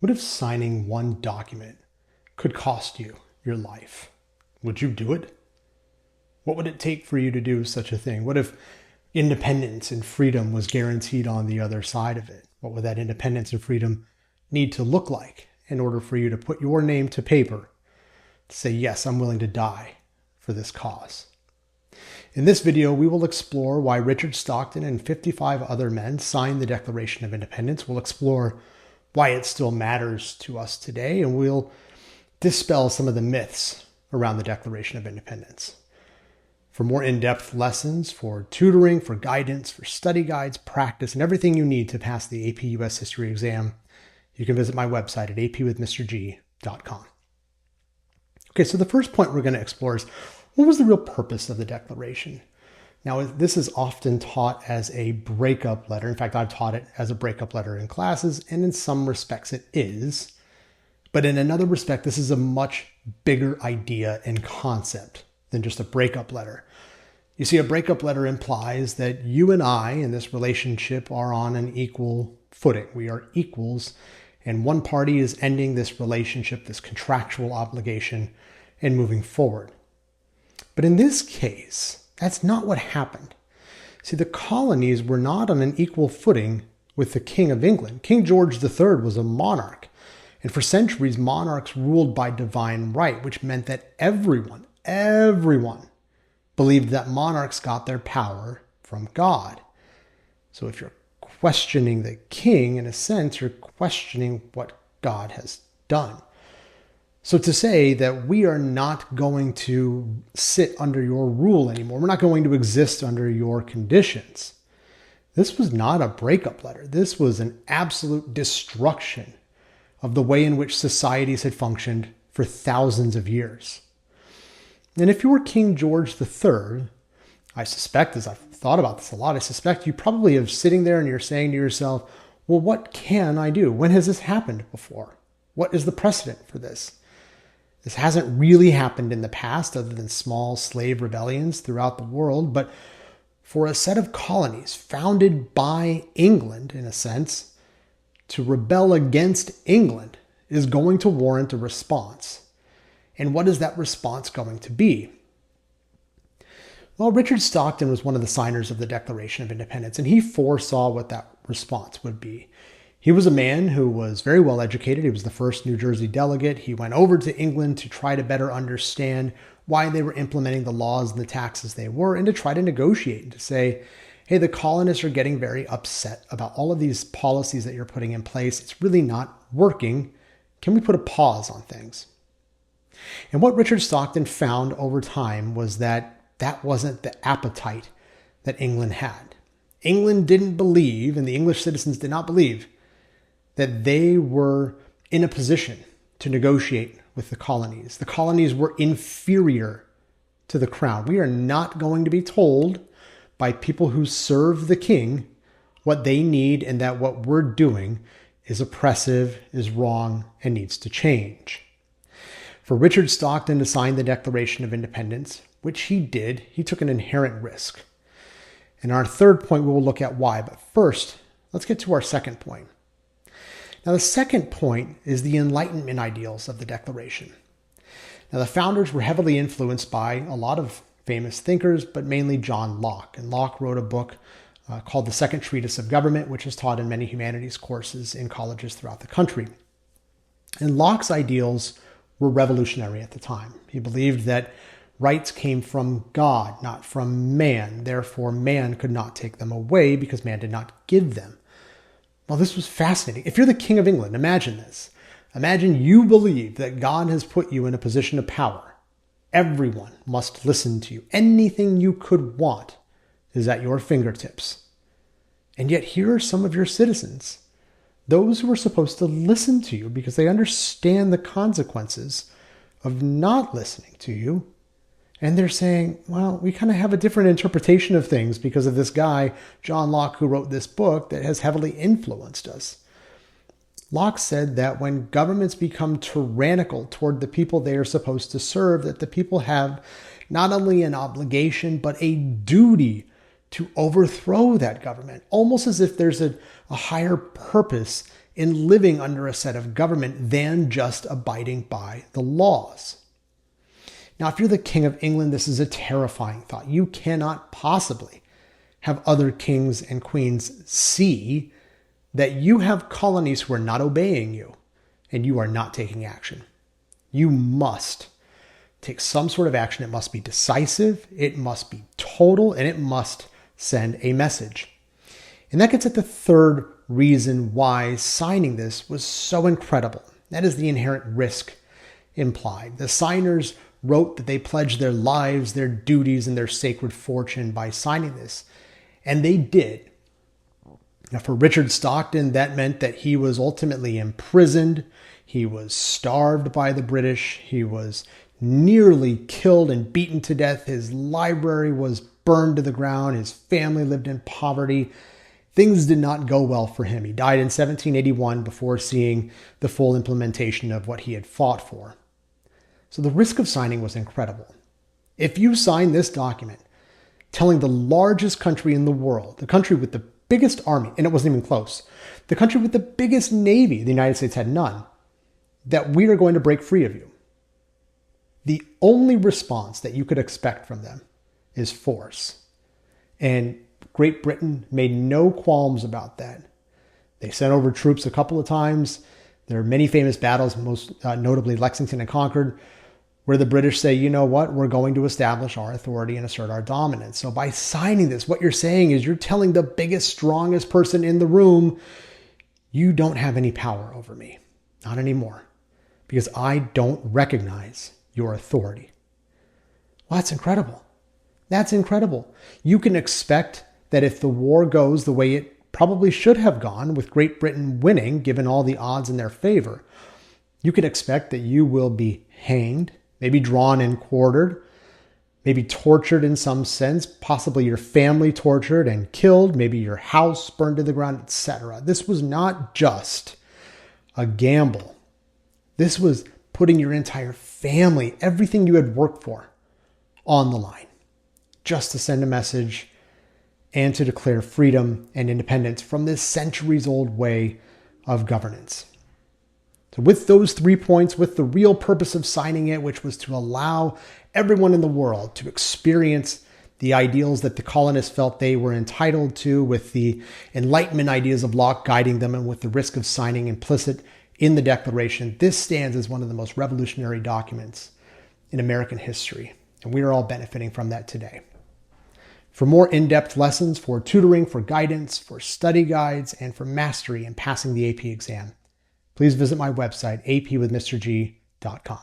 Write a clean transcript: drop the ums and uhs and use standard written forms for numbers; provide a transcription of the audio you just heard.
What if signing one document could cost you your life? Would you do it? What would it take for you to do such a thing? What if independence and freedom was guaranteed on the other side of it? What would that independence and freedom need to look like in order for you to put your name to paper to say, yes, I'm willing to die for this cause? In this video, we will explore why Richard Stockton and 55 other men signed the Declaration of Independence. We'll explore why it still matters to us today, and we'll dispel some of the myths around the Declaration of Independence. For more in-depth lessons, for tutoring, for guidance, for study guides, practice, and everything you need to pass the AP U.S. history exam, you can visit my website at apwithmrg.com. Okay, so the first point we're going to explore is, what was the real purpose of the Declaration? Now, this is often taught as a breakup letter. In fact, I've taught it as a breakup letter in classes, and in some respects it is. But in another respect, this is a much bigger idea and concept than just a breakup letter. You see, a breakup letter implies that you and I in this relationship are on an equal footing. We are equals, and one party is ending this relationship, this contractual obligation, and moving forward. But in this case, that's not what happened. See, the colonies were not on an equal footing with the King of England. King George III was a monarch. And for centuries, monarchs ruled by divine right, which meant that everyone believed that monarchs got their power from God. So if you're questioning the king, in a sense, you're questioning what God has done. So to say that we are not going to sit under your rule anymore, we're not going to exist under your conditions, this was not a breakup letter. This was an absolute destruction of the way in which societies had functioned for thousands of years. And if you were King George III, I suspect, as I've thought about this a lot, I suspect you probably are sitting there and you're saying to yourself, well, what can I do? When has this happened before? What is the precedent for this? This hasn't really happened in the past other than small slave rebellions throughout the world, but for a set of colonies founded by England, in a sense, to rebel against England is going to warrant a response. And what is that response going to be? Well, Richard Stockton was one of the signers of the Declaration of Independence, and he foresaw what that response would be. He was a man who was very well educated. He was the first New Jersey delegate. He went over to England to try to better understand why they were implementing the laws and the taxes they were, and to try to negotiate and to say, hey, the colonists are getting very upset about all of these policies that you're putting in place. It's really not working. Can we put a pause on things? And what Richard Stockton found over time was that that wasn't the appetite that England had. England didn't believe, and the English citizens did not believe, that they were in a position to negotiate with the colonies. The colonies were inferior to the crown. We are not going to be told by people who serve the king what they need, and that what we're doing is oppressive, is wrong, and needs to change. For Richard Stockton to sign the Declaration of Independence, which he did, he took an inherent risk. In our third point, we will look at why. But first, let's get to our second point. Now, the second point is the Enlightenment ideals of the Declaration. Now, the founders were heavily influenced by a lot of famous thinkers, but mainly John Locke. And Locke wrote a book called The Second Treatise of Government, which is taught in many humanities courses in colleges throughout the country. And Locke's ideals were revolutionary at the time. He believed that rights came from God, not from man. Therefore, man could not take them away because man did not give them. Well, this was fascinating. If you're the King of England, imagine this. Imagine you believe that God has put you in a position of power. Everyone must listen to you. Anything you could want is at your fingertips. And yet here are some of your citizens, those who are supposed to listen to you because they understand the consequences of not listening to you. And they're saying, well, we kind of have a different interpretation of things because of this guy, John Locke, who wrote this book that has heavily influenced us. Locke said that when governments become tyrannical toward the people they are supposed to serve, that the people have not only an obligation, but a duty to overthrow that government, almost as if there's a higher purpose in living under a set of government than just abiding by the laws. Now, if you're the King of England, this is a terrifying thought. You cannot possibly have other kings and queens see that you have colonies who are not obeying you and you are not taking action. You must take some sort of action. It must be decisive, it must be total, and it must send a message. And that gets at the third reason why signing this was so incredible. That is the inherent risk implied. The signers wrote that they pledged their lives, their duties, and their sacred fortune by signing this. And they did. Now, for Richard Stockton, that meant that he was ultimately imprisoned. He was starved by the British. He was nearly killed and beaten to death. His library was burned to the ground. His family lived in poverty. Things did not go well for him. He died in 1781 before seeing the full implementation of what he had fought for. So the risk of signing was incredible. If you sign this document telling the largest country in the world, the country with the biggest army, and it wasn't even close, the country with the biggest navy, the United States had none, that we are going to break free of you, the only response that you could expect from them is force. And Great Britain made no qualms about that. They sent over troops a couple of times. There are many famous battles, most notably Lexington and Concord, where the British say, you know what, we're going to establish our authority and assert our dominance. So by signing this, what you're saying is you're telling the biggest, strongest person in the room, you don't have any power over me. Not anymore. Because I don't recognize your authority. Well, that's incredible. That's incredible. You can expect that if the war goes the way it probably should have gone, with Great Britain winning, given all the odds in their favor, you can expect that you will be hanged, maybe drawn and quartered, maybe tortured in some sense, possibly your family tortured and killed, maybe your house burned to the ground, etc. This was not just a gamble. This was putting your entire family, everything you had worked for, on the line, just to send a message and to declare freedom and independence from this centuries-old way of governance. So with those 3 points, with the real purpose of signing it, which was to allow everyone in the world to experience the ideals that the colonists felt they were entitled to, with the Enlightenment ideas of Locke guiding them, and with the risk of signing implicit in the Declaration, this stands as one of the most revolutionary documents in American history. And we are all benefiting from that today. For more in-depth lessons, for tutoring, for guidance, for study guides, and for mastery in passing the AP exam, please visit my website, apwithmrg.com.